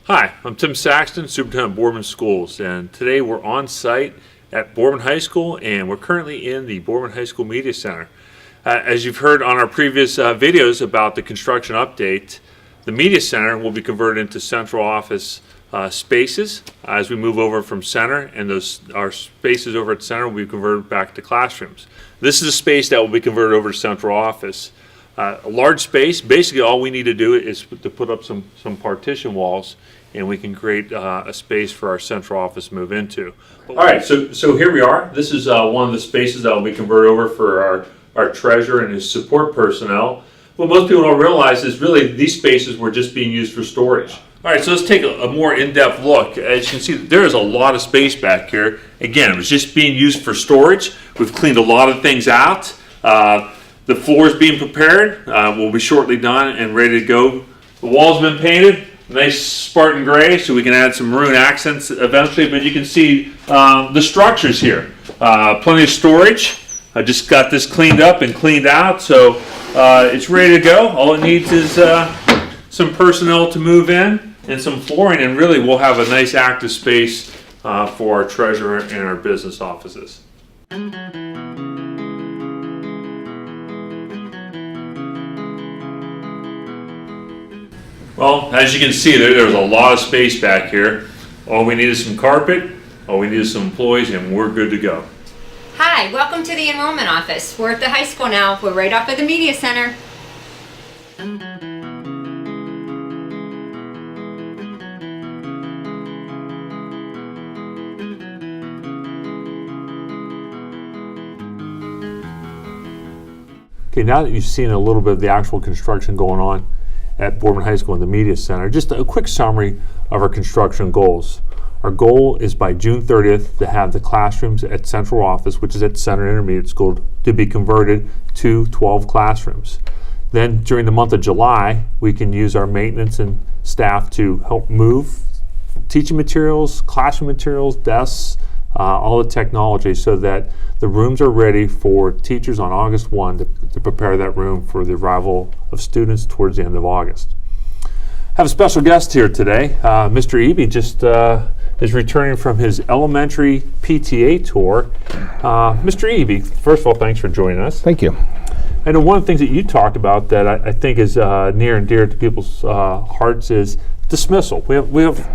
Hi, I'm Tim Saxton, Superintendent of Boardman Schools, and today we're on site at Boardman High School, and we're currently in the Boardman High School Media Center. As you've heard on our previous videos about the construction update, the Media Center will be converted into central office spaces as we move over from center, and our spaces over at center will be converted back to classrooms. This is a space that will be converted over to central office. A large space. Basically all we need to do is to put up some partition walls, and we can create a space for our central office to move into. All right, so here we are. This is one of the spaces that will be converted over for our treasurer and his support personnel. What most people don't realize is really these spaces were just being used for storage. All right, so let's take a more in-depth look. As you can see, there is a lot of space back here. Again, it was just being used for storage. We've cleaned a lot of things out. The floor is being prepared, will be shortly done and ready to go. The walls have been painted, nice Spartan gray, so we can add some maroon accents eventually, but you can see the structures here. Plenty of storage. I just got this cleaned up and cleaned out, so it's ready to go. All it needs is some personnel to move in and some flooring, and really we'll have a nice active space for our treasurer and our business offices. Well, as you can see, there's a lot of space back here. All we need is some carpet, all we need is some employees, and we're good to go. Hi, welcome to the enrollment office. We're at the high school now. We're right off of the media center. Okay, now that you've seen a little bit of the actual construction going on at Boardman High School in the Media Center, just a quick summary of our construction goals. Our goal is by June 30th to have the classrooms at Central Office, which is at Center Intermediate School, to be converted to 12 classrooms. Then during the month of July, we can use our maintenance and staff to help move teaching materials, classroom materials, desks, all the technology, so that the rooms are ready for teachers on August 1 to prepare that room for the arrival of students towards the end of August. I have a special guest here today. Mr. Eby just is returning from his elementary PTA tour. Mr. Eby, first of all, thanks for joining us. Thank you. I know one of the things that you talked about that I think is near and dear to people's hearts is dismissal. We have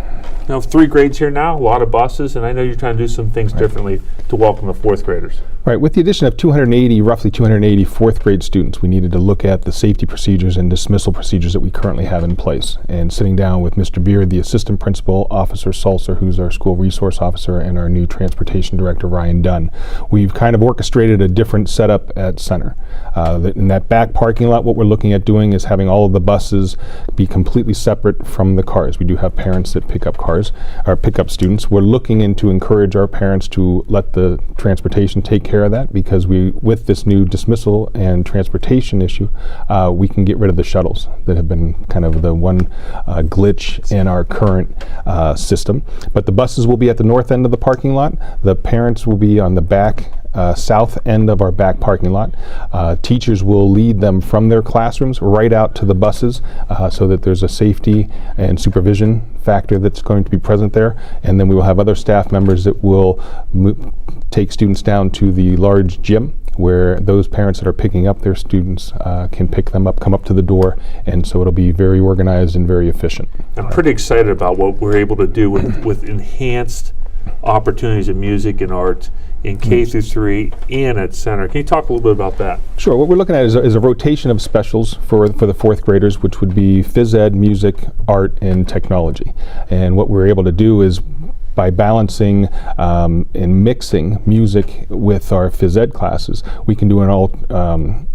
3 grades here now, a lot of buses, and I know you're trying to do some things differently to welcome the 4th graders. Right, with the addition of roughly 280 4th grade students, we needed to look at the safety procedures and dismissal procedures that we currently have in place. And sitting down with Mr. Beard, the assistant principal, Officer Salser, who's our school resource officer, and our new transportation director, Ryan Dunn, we've kind of orchestrated a different setup at Center. In that back parking lot, what we're looking at doing is having all of the buses be completely separate from the cars. We do have parents that pick up cars, or pick up students. We're looking to encourage our parents to let the transportation take care of that, because with this new dismissal and transportation issue, we can get rid of the shuttles that have been kind of the one glitch in our current system. But the buses will be at the north end of the parking lot. The parents will be on the back south end of our back parking lot. Teachers will lead them from their classrooms right out to the buses, so that there's a safety and supervision factor that's going to be present there. And then we will have other staff members that will take students down to the large gym, where those parents that are picking up their students can pick them up, come up to the door, and so it'll be very organized and very efficient. I'm pretty excited about what we're able to do with enhanced opportunities in music and art in K through 3 and at Center. Can you talk a little bit about that? Sure. What we're looking at is a rotation of specials for the 4th graders, which would be phys ed, music, art, and technology. And what we're able to do is, by balancing and mixing music with our phys ed classes, we can do an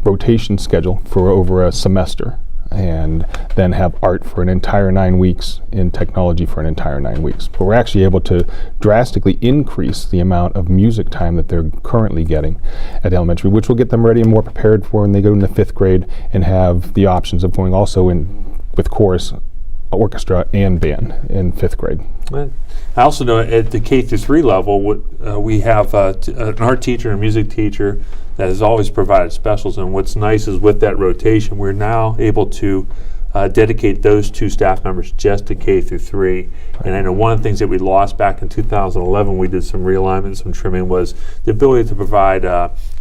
rotation schedule for over a semester, and then have art for an entire 9 weeks and technology for an entire 9 weeks. But we're actually able to drastically increase the amount of music time that they're currently getting at elementary, which will get them ready and more prepared for when they go into 5th grade and have the options of going also in with chorus, orchestra, and band in 5th grade. I also know at the K through 3 level, we have an art teacher and a music teacher that has always provided specials, and what's nice is with that rotation, we're now able to dedicate those 2 staff members just to K through 3. And I know one of the things that we lost back in 2011, we did some realignment, some trimming, was the ability to provide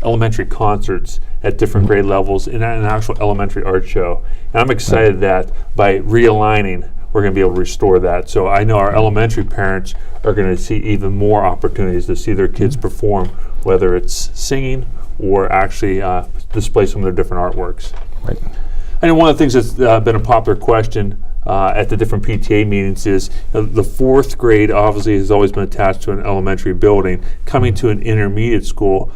elementary concerts at different grade levels in an actual elementary art show. And I'm excited that by realigning, we're going to be able to restore that. So I know our elementary parents are going to see even more opportunities to see their kids perform, whether it's singing or actually display some of their different artworks. Right. I know one of the things that's been a popular question at the different PTA meetings is the 4th grade obviously has always been attached to an elementary building. Coming to an intermediate school,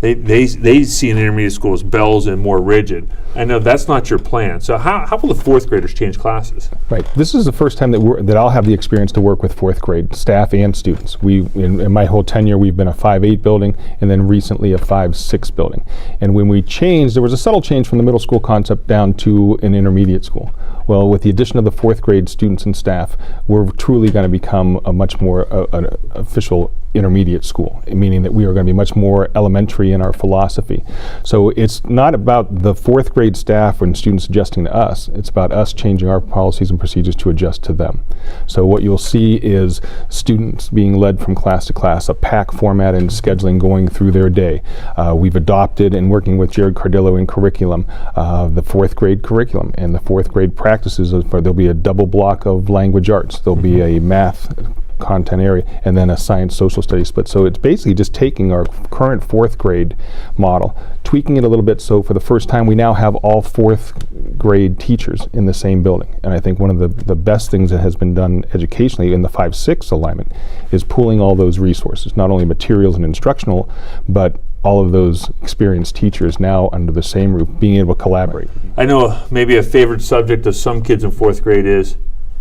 they see an intermediate school as bells and more rigid. I know that's not your plan. So how will the 4th graders change classes? Right. This is the first time that I'll have the experience to work with 4th grade staff and students. In my whole tenure, we've been a 5-8 building, and then recently a 5-6 building. And when we changed, there was a subtle change from the middle school concept down to an intermediate school. Well, with the addition of the 4th grade students and staff, we're truly going to become a much more an official intermediate school, meaning that we are going to be much more elementary in our philosophy. So it's not about the 4th grade staff and students adjusting to us, it's about us changing our policies and procedures to adjust to them. So what you'll see is students being led from class to class, a pack format and scheduling going through their day. We've adopted, and working with Jared Cardillo in curriculum, the 4th grade curriculum, and the 4th grade practices, there'll be a double block of language arts, there'll be a math content area, and then a science social studies split. So it's basically just taking our current 4th grade model, tweaking it a little bit, so for the first time we now have all 4th grade teachers in the same building. And I think one of the best things that has been done educationally in the 5-6 alignment is pooling all those resources, not only materials and instructional, but all of those experienced teachers now under the same roof, being able to collaborate. I know maybe a favorite subject of some kids in 4th grade is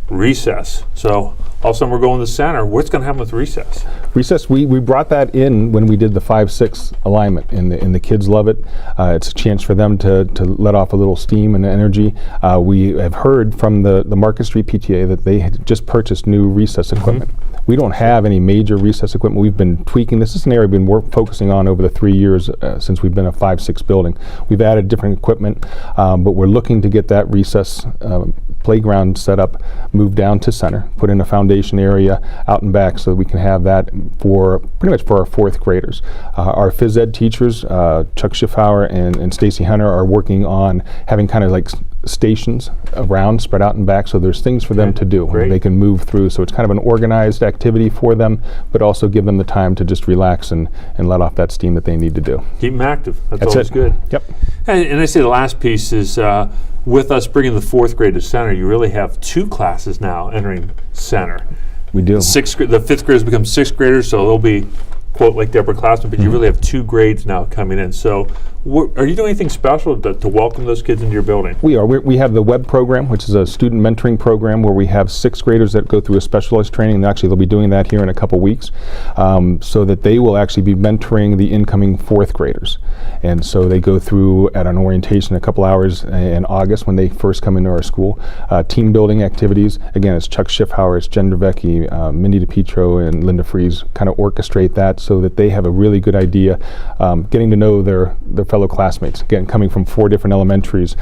recess. So all of a sudden we're going to the center. What's going to happen with recess? Recess, we brought that in when we did the 5-6 alignment, and the kids love it. It's a chance for them to let off a little steam and energy. We have heard from the Market Street PTA that they had just purchased new recess equipment. We don't have any major recess equipment. We've been tweaking. This is an area we've been focusing on over the 3 years since we've been a 5-6 building. We've added different equipment, but we're looking to get that recess playground set up, moved down to center, put in a foundation area out and back so that we can have that for pretty much for our 4th graders. Our phys ed teachers, Chuck Schiffauer and Stacy Hunter, are working on having kind of like stations around, spread out and back, so there's things for them to do. Great. They can move through, so it's kind of an organized activity for them, but also give them the time to just relax and let off that steam that they need to do. Keep them active. That's That's always it. good. Yep. And I say the last piece is with us bringing the 4th grade to center, you really have 2 classes now entering center. We do. The 5th graders become 6th graders, so they'll be, quote, like the upperclassmen, but you really have 2 grades now coming in. So are you doing anything special to welcome those kids into your building? We are. We have the WEB program, which is a student mentoring program where we have 6th graders that go through a specialized training, and actually they'll be doing that here in a couple weeks, so that they will actually be mentoring the incoming 4th graders. And so they go through at an orientation a couple hours in August when they first come into our school. Team building activities, again, it's Chuck Schiffauer, it's Jen Dravecki, Mindy DePietro, and Linda Fries kind of orchestrate that so that they have a really good idea, getting to know their fellow classmates. Again, coming from 4 different elementaries,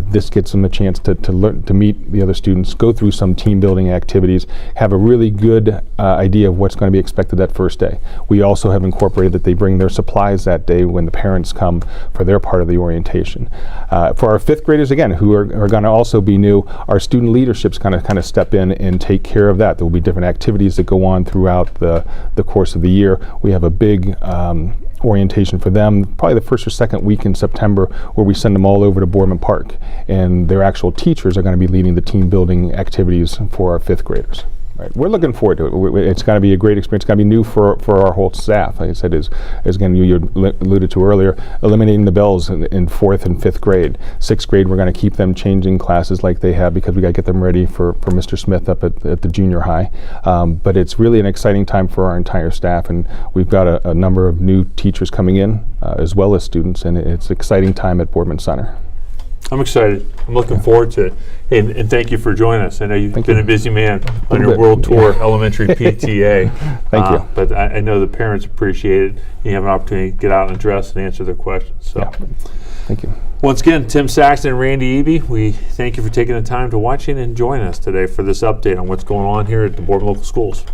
this gets them a chance to learn, to meet the other students, go through some team building activities, have a really good idea of what's going to be expected that first day. We also have incorporated that they bring their supplies that day when the parents come for their part of the orientation. For our 5th graders, again, who are going to also be new, our student leadership's kind of step in and take care of that. There will be different activities that go on throughout the course of the year. We have a big orientation for them, probably the 1st or 2nd week in September, where we send them all over to Boardman Park, and their actual teachers are going to be leading the team building activities for our 5th graders. Right. We're looking forward to it. It's going to be a great experience. It's going to be new for our whole staff. Like I said, is again, you alluded to earlier, eliminating the bells in 4th and 5th grade. 6th grade, we're going to keep them changing classes like they have because we got to get them ready for Mr. Smith up at the junior high. But it's really an exciting time for our entire staff, and we've got a number of new teachers coming in as well as students, and it's an exciting time at Boardman Center. I'm excited. I'm looking forward to it. And thank you for joining us. I know you've been you. a busy man on your world tour, elementary PTA. Thank you. But I know the parents appreciate it. You have an opportunity to get out and address and answer their questions. So, Thank you. Once again, Tim Saxton and Randy Eby, we thank you for taking the time to watch and join us today for this update on what's going on here at the Boardman Local Schools.